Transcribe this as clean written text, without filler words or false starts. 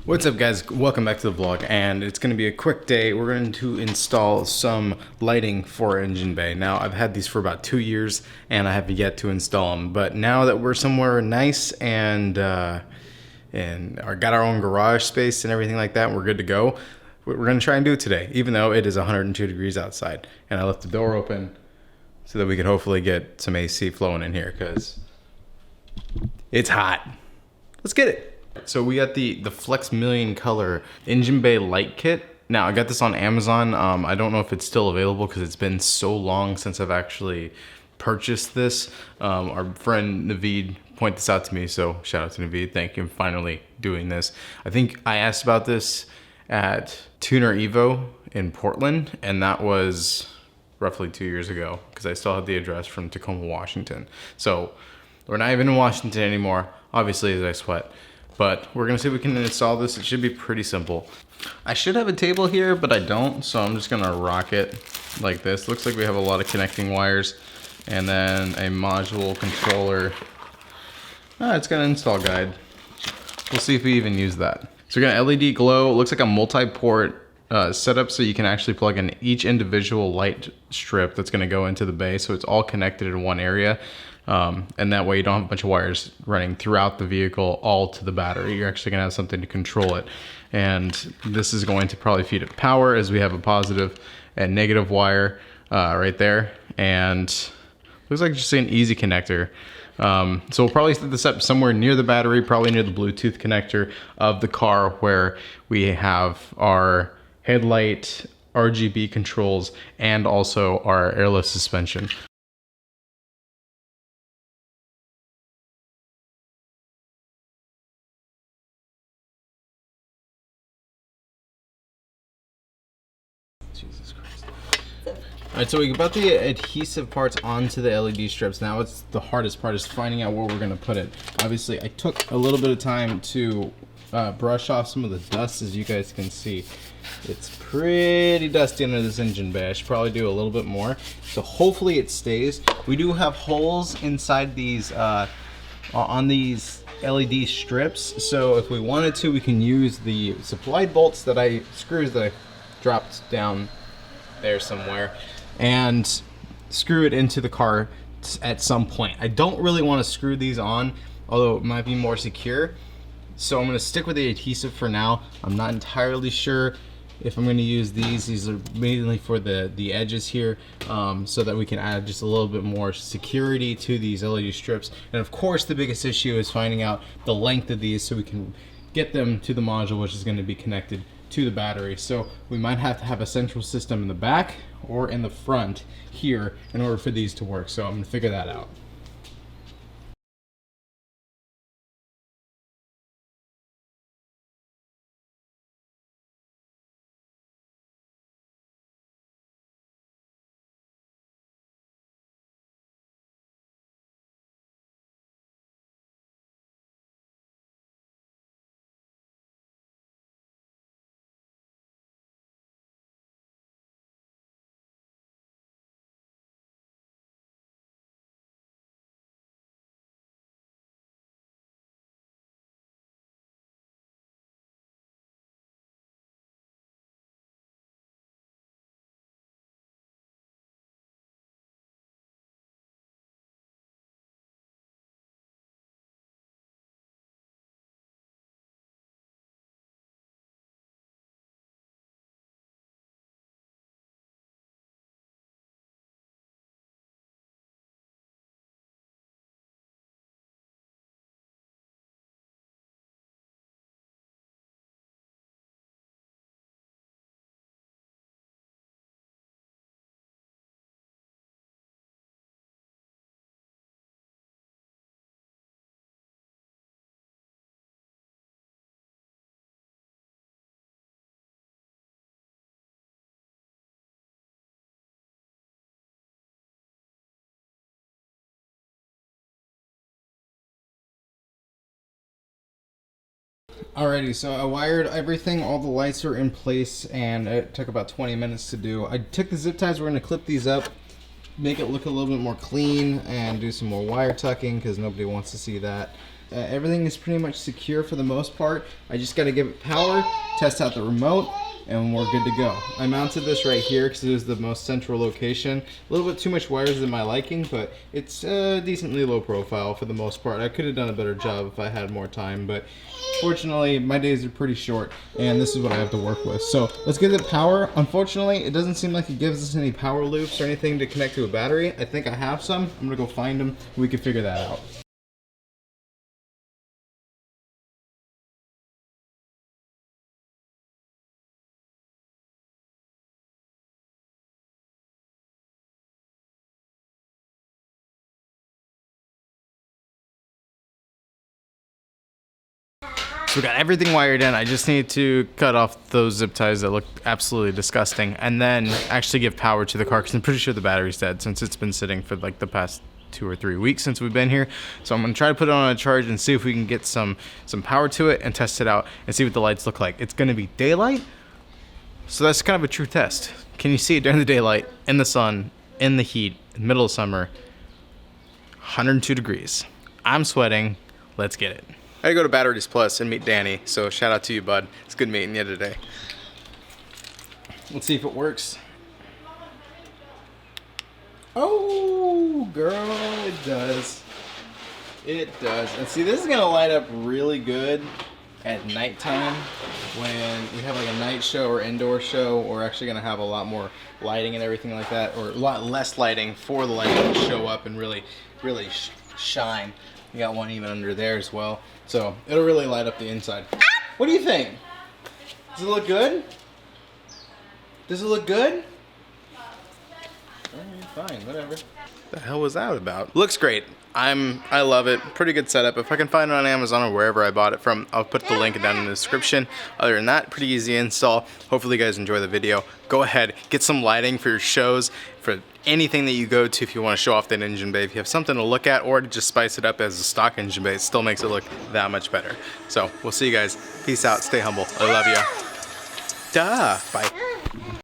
What's up guys, welcome back to the vlog, and it's going to be a quick day. We're going to install some lighting for EngineBay. Now I've had these for about 2 years and I have yet to install them, but now that we're somewhere nice and got our own garage space and everything like that, we're good to go. We're going to try and do it today, even though it is 102 degrees outside, and I left the door open so that we could hopefully get some AC flowing in here because it's hot. Let's get it. So we got the Flex Million Color EngineBay light kit. Now I got this on Amazon. I don't know if it's still available because it's been so long since I've actually purchased this. Our friend Naveed pointed this out to me, so shout out to Naveed. Thank you for finally doing this. I think I asked about this at Tuner Evo in Portland, and that was roughly 2 years ago because I still have the address from Tacoma, Washington. So we're not even in Washington anymore, obviously, as I sweat. But we're gonna see if we can install this. It should be pretty simple. I should have a table here, but I don't, so I'm just gonna rock it like this. Looks like we have a lot of connecting wires, and then a module controller. It's got an install guide. We'll see if we even use that. So we got an LED glow. It looks like a multi-port setup, so you can actually plug in each individual light strip that's gonna go into the bay, so it's all connected in one area. And that way you don't have a bunch of wires running throughout the vehicle all to the battery. You're actually gonna have something to control it. And this is going to probably feed it power, as we have a positive and negative wire right there. And looks like just an easy connector. So we'll probably set this up somewhere near the battery, probably near the Bluetooth connector of the car, where we have our headlight, RGB controls, and also our airless suspension. Jesus Christ. Alright, so we got the adhesive parts onto the LED strips. Now it's the hardest part, is finding out where we're going to put it. Obviously, I took a little bit of time to brush off some of the dust, as you guys can see. It's pretty dusty under this EngineBay. I should probably do a little bit more. So hopefully it stays. We do have holes inside these, on these LED strips. So if we wanted to, we can use the supplied bolts screws that I dropped down there somewhere, and screw it into the car at some point. I don't really want to screw these on, although it might be more secure. So I'm going to stick with the adhesive for now. I'm not entirely sure if I'm going to use these. These are mainly for the edges here, so that we can add just a little bit more security to these LED strips. And of course, the biggest issue is finding out the length of these so we can get them to the module, which is going to be connected to the battery. So we might have to have a central system in the back or in the front here in order for these to work. So I'm going to figure that out. Alrighty, so I wired everything, all the lights are in place, and it took about 20 minutes to do. I took the zip ties, we're going to clip these up, make it look a little bit more clean, and do some more wire tucking because nobody wants to see that. Everything is pretty much secure for the most part. I just got to give it power, test out the remote, and we're good to go. I mounted this right here because it was the most central location. A little bit too much wires in my liking, but it's decently low profile for the most part. I could have done a better job if I had more time, but fortunately my days are pretty short and this is what I have to work with. So let's give it power. Unfortunately, it doesn't seem like it gives us any power loops or anything to connect to a battery. I think I have some. I'm gonna go find them. We can figure that out. So we got everything wired in. I just need to cut off those zip ties that look absolutely disgusting and then actually give power to the car because I'm pretty sure the battery's dead since it's been sitting for like the past 2 or 3 weeks since we've been here. So I'm gonna try to put it on a charge and see if we can get some power to it and test it out and see what the lights look like. It's gonna be daylight, so that's kind of a true test. Can you see it during the daylight, in the sun, in the heat, in the middle of summer, 102 degrees. I'm sweating, let's get it. I gotta go to Batteries Plus and meet Danny, so shout out to you, bud. It's good meeting you today. Let's see if it works. Oh, girl, it does. It does. And see, this is gonna light up really good at nighttime when we have like a night show or indoor show. We're actually gonna have a lot more lighting and everything like that, or a lot less lighting for the lighting to show up and really shine. We got one even under there as well. So it'll really light up the inside. What do you think? Does it look good? Does it look good? Alright, fine, whatever. The hell was that about? Looks great. I love it. Pretty good setup. If I can find it on Amazon or wherever I bought it from, I'll put the link down in the description. Other than that, pretty easy install. Hopefully you guys enjoy the video. Go ahead, get some lighting for your shows, for anything that you go to if you want to show off that EngineBay. If you have something to look at or to just spice it up as a stock EngineBay, it still makes it look that much better. So we'll see you guys. Peace out. Stay humble. I love you. Duh. Bye.